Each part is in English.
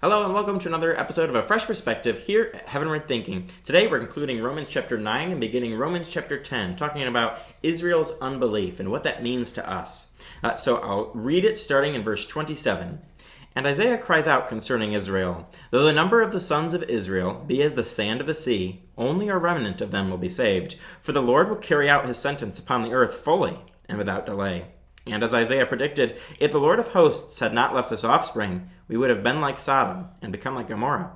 Hello and welcome to another episode of A Fresh Perspective here at Heavenward Thinking. Today we're concluding Romans chapter 9 and beginning Romans chapter 10, talking about Israel's unbelief and what that means to us. So I'll read it starting in verse 27. And Isaiah cries out concerning Israel, "Though the number of the sons of Israel be as the sand of the sea, only a remnant of them will be saved. For the Lord will carry out his sentence upon the earth fully and without delay." And as Isaiah predicted, if the Lord of hosts had not left us offspring, we would have been like Sodom and become like Gomorrah.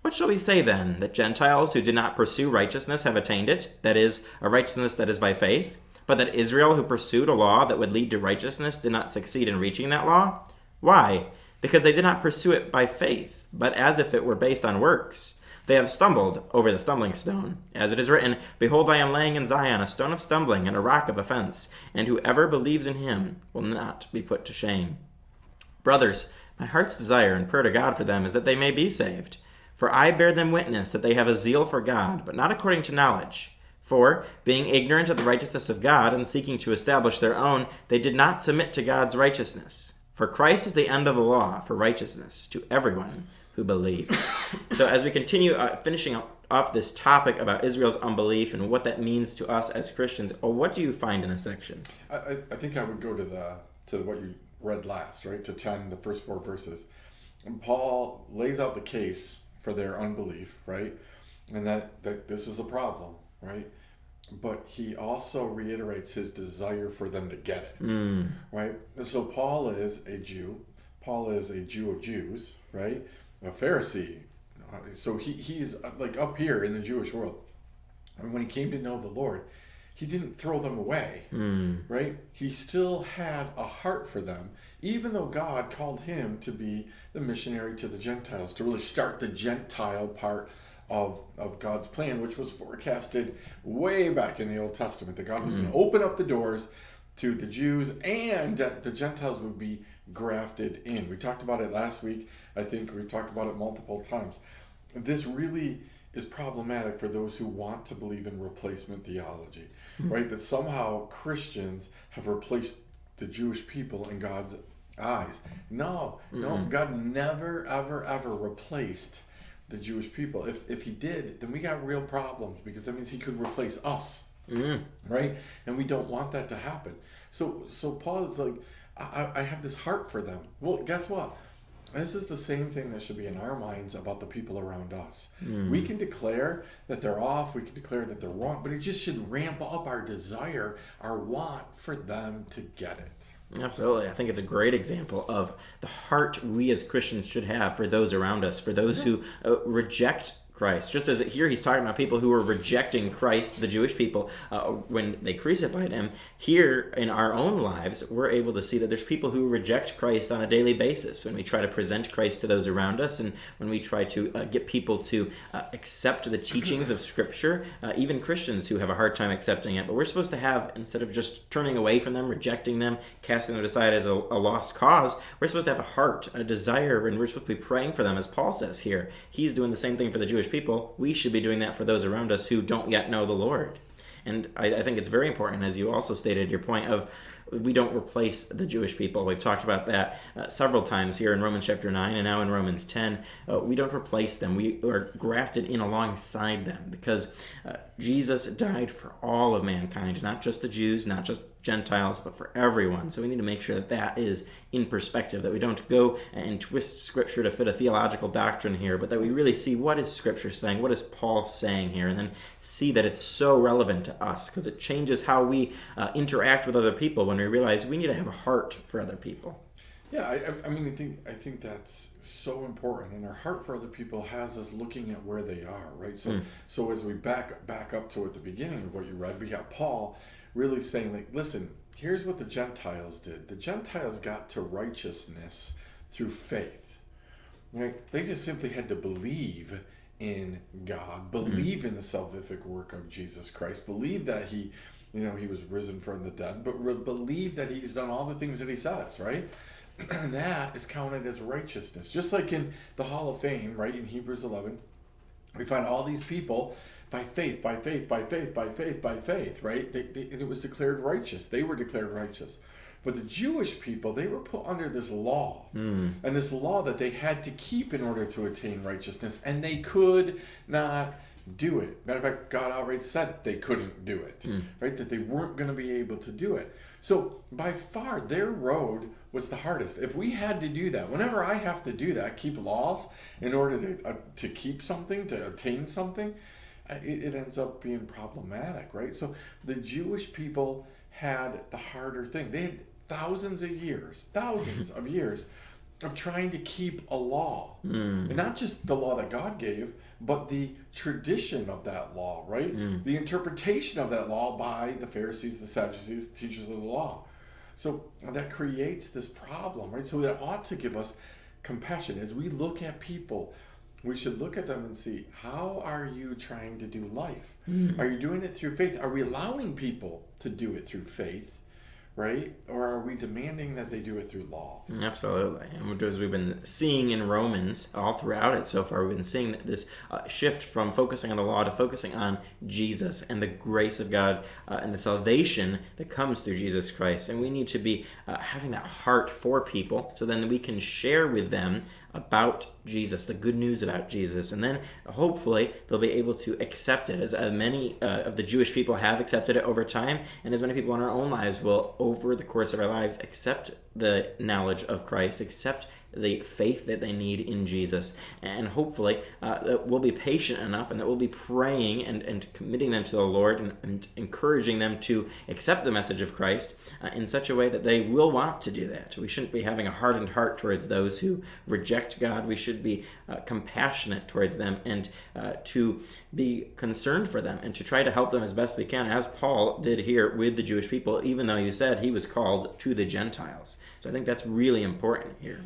What shall we say then? That Gentiles who did not pursue righteousness have attained it, that is, a righteousness that is by faith, but that Israel who pursued a law that would lead to righteousness did not succeed in reaching that law? Why? Because they did not pursue it by faith, but as if it were based on works. They have stumbled over the stumbling stone. As it is written, "Behold, I am laying in Zion a stone of stumbling and a rock of offense, and whoever believes in him will not be put to shame." Brothers, my heart's desire and prayer to God for them is that they may be saved. For I bear them witness that they have a zeal for God, but not according to knowledge. For, being ignorant of the righteousness of God and seeking to establish their own, they did not submit to God's righteousness. For Christ is the end of the law for righteousness to everyone who believes. So as we continue finishing up this topic about Israel's unbelief and what that means to us as Christians, what do you find in this section? I think I would go to what you read last, right? To 10, the first 4 verses. And Paul lays out the case for their unbelief, right? And that this is a problem, right? But he also reiterates his desire for them to get it, right? And so Paul is a Jew. Paul is a Jew of Jews, right? A Pharisee. So he's like up here in the Jewish world. And when he came to know the Lord, he didn't throw them away, right? He still had a heart for them, even though God called him to be the missionary to the Gentiles, to really start the Gentile part of God's plan, which was forecasted way back in the Old Testament, that God was going to open up the doors to the Jews and that the Gentiles would be grafted in. We talked about it last week. I think we've talked about it multiple times. This really is problematic for those who want to believe in replacement theology, right? That somehow Christians have replaced the Jewish people in God's eyes. No, God never, ever, ever replaced the Jewish people. If he did, then we got real problems, because that means he could replace us, right? And we don't want that to happen. So Paul is like, I have this heart for them. Well, guess what? This is the same thing that should be in our minds about the people around us. We can declare that they're off, we can declare that they're wrong, but it just should ramp up our desire, our want for them to get it. Absolutely. I think it's a great example of the heart we as Christians should have for those around us, for those who reject Christ. Just as here he's talking about people who were rejecting Christ, the Jewish people, when they crucified him. Here in our own lives, we're able to see that there's people who reject Christ on a daily basis when we try to present Christ to those around us, and when we try to get people to accept the teachings of Scripture, even Christians who have a hard time accepting it. But we're supposed to have, instead of just turning away from them, rejecting them, casting them aside as a lost cause, we're supposed to have a heart, a desire, and we're supposed to be praying for them, as Paul says here. He's doing the same thing for the Jewish people. We should be doing that for those around us who don't yet know the Lord. And I think it's very important, as you also stated, your point of we don't replace the Jewish people. We've talked about that several times here in Romans chapter 9 and now in Romans 10. We don't replace them. We are grafted in alongside them, because Jesus died for all of mankind, not just the Jews, not just Gentiles, but for everyone. So we need to make sure that that is in perspective, that we don't go and twist Scripture to fit a theological doctrine here, but that we really see what is Scripture saying, what is Paul saying here, and then see that it's so relevant to us, because it changes how we interact with other people when we realize we need to have a heart for other people. Yeah, I think that's so important, and our heart for other people has us looking at where they are, right? So as we back up to at the beginning of what you read, we got Paul really saying, like, listen, here's what the Gentiles did. The Gentiles got to righteousness through faith, right? They just simply had to believe in God, believe in the salvific work of Jesus Christ, believe that he was risen from the dead, but believe that he's done all the things that he says, right? And that is counted as righteousness. Just like in the Hall of Fame, right, in Hebrews 11, we find all these people by faith, right? And it was declared righteous. They were declared righteous. But the Jewish people, they were put under this law. And this law that they had to keep in order to attain righteousness. And they could not do it. Matter of fact, God outright said they couldn't do it. Right? That they weren't going to be able to do it. So by far, their road was the hardest. If we had to do that, whenever I have to do that, keep laws in order to keep something, to attain something, it ends up being problematic, right? So the Jewish people had the harder thing. They had thousands of years of trying to keep a law. And not just the law that God gave, but the tradition of that law, right? The interpretation of that law by the Pharisees, the Sadducees, the teachers of the law. So that creates this problem, right? So that ought to give us compassion. As we look at people, we should look at them and see, how are you trying to do life? Are you doing it through faith? Are we allowing people to do it through faith? Right? Or are we demanding that they do it through law? Absolutely. And as we've been seeing in Romans all throughout it so far, we've been seeing this shift from focusing on the law to focusing on Jesus and the grace of God and the salvation that comes through Jesus Christ. And we need to be having that heart for people so then we can share with them about Jesus, the good news about Jesus, and then hopefully they'll be able to accept it, as many of the Jewish people have accepted it over time, and as many people in our own lives will, over the course of our lives, accept the knowledge of Christ, accept the faith that they need in Jesus, and hopefully that we'll be patient enough and that we'll be praying and committing them to the Lord and encouraging them to accept the message of Christ in such a way that they will want to do that. We shouldn't be having a hardened heart towards those who reject God. We should be compassionate towards them and to be concerned for them and to try to help them as best we can, as Paul did here with the Jewish people, even though you said he was called to the Gentiles. So I think that's really important here.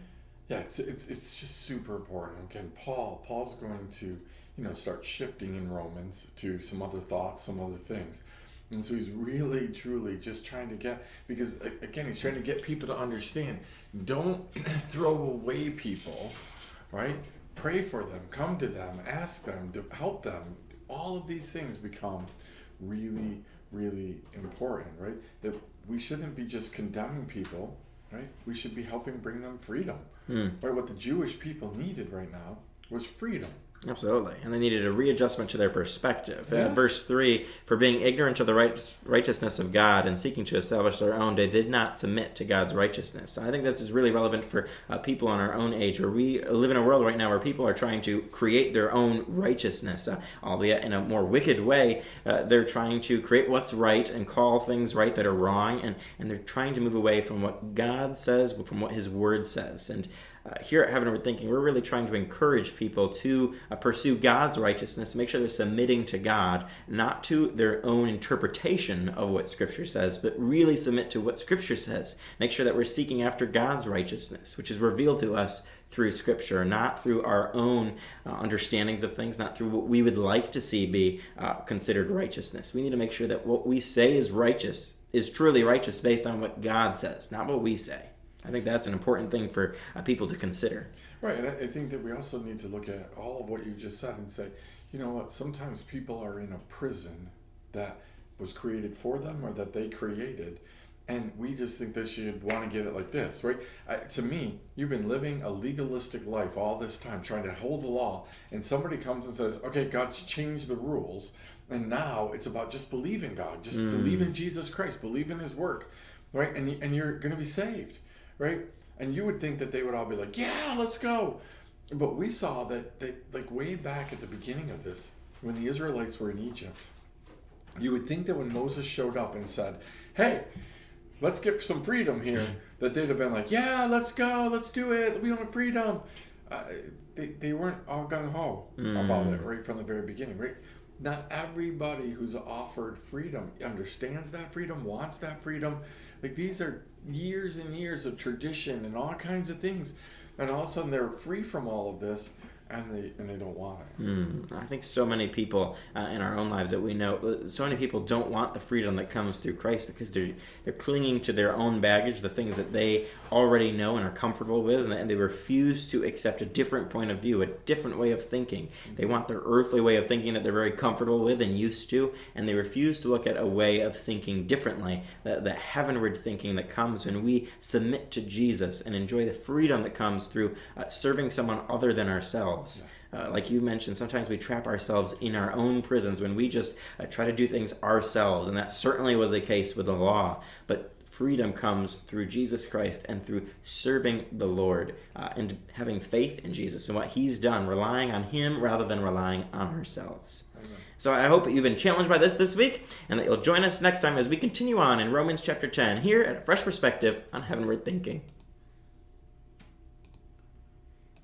Yeah, it's just super important. Again, Paul's going to, start shifting in Romans to some other thoughts, some other things. And so he's really, truly just trying to get, because again, he's trying to get people to understand, don't throw away people, right? Pray for them, come to them, ask them, to help them. All of these things become really, really important, right? That we shouldn't be just condemning people, right? We should be helping bring them freedom. Right? What the Jewish people needed right now was freedom. Absolutely. And they needed a readjustment to their perspective. Verse 3, for being ignorant of the righteousness of God and seeking to establish their own, they did not submit to God's righteousness. I think this is really relevant for people in our own age, where we live in a world right now where people are trying to create their own righteousness, albeit in a more wicked way. They're trying to create what's right and call things right that are wrong, and they're trying to move away from what God says, from what His Word says. And here at Heaven We're Thinking, we're really trying to encourage people to pursue God's righteousness, make sure they're submitting to God, not to their own interpretation of what Scripture says, but really submit to what Scripture says. Make sure that we're seeking after God's righteousness, which is revealed to us through Scripture, not through our own understandings of things, not through what we would like to see be considered righteousness. We need to make sure that what we say is righteous is truly righteous based on what God says, not what we say. I think that's an important thing for people to consider. Right, and I think that we also need to look at all of what you just said and say, you know what, sometimes people are in a prison that was created for them or that they created, and we just think they should want to get it like this, right? To me, you've been living a legalistic life all this time, trying to hold the law, and somebody comes and says, okay, God's changed the rules, and now it's about just believe in God, just believe in Jesus Christ, believe in His work, right? And you're going to be saved. Right? And you would think that they would all be like, yeah, let's go. But we saw that like way back at the beginning of this, when the Israelites were in Egypt, you would think that when Moses showed up and said, hey, let's get some freedom here, that they'd have been like, yeah, let's go, let's do it, we want freedom. They weren't all gung-ho about it right from the very beginning, right? Not everybody who's offered freedom understands that freedom, wants that freedom. Like, these are years and years of tradition and all kinds of things, and all of a sudden they're free from all of this. and they don't want it. I think so many people in our own lives that we know, so many people don't want the freedom that comes through Christ because they're clinging to their own baggage, the things that they already know and are comfortable with, and they refuse to accept a different point of view, a different way of thinking. They want their earthly way of thinking that they're very comfortable with and used to, and they refuse to look at a way of thinking differently, that heavenward thinking that comes when we submit to Jesus and enjoy the freedom that comes through serving someone other than ourselves. Like you mentioned, sometimes we trap ourselves in our own prisons when we just try to do things ourselves, and that certainly was the case with the law. But freedom comes through Jesus Christ and through serving the Lord and having faith in Jesus and what he's done, relying on him rather than relying on ourselves. Amen. So I hope that you've been challenged by this week and that you'll join us next time as we continue on in Romans chapter 10 here at A Fresh Perspective on Heavenward Thinking.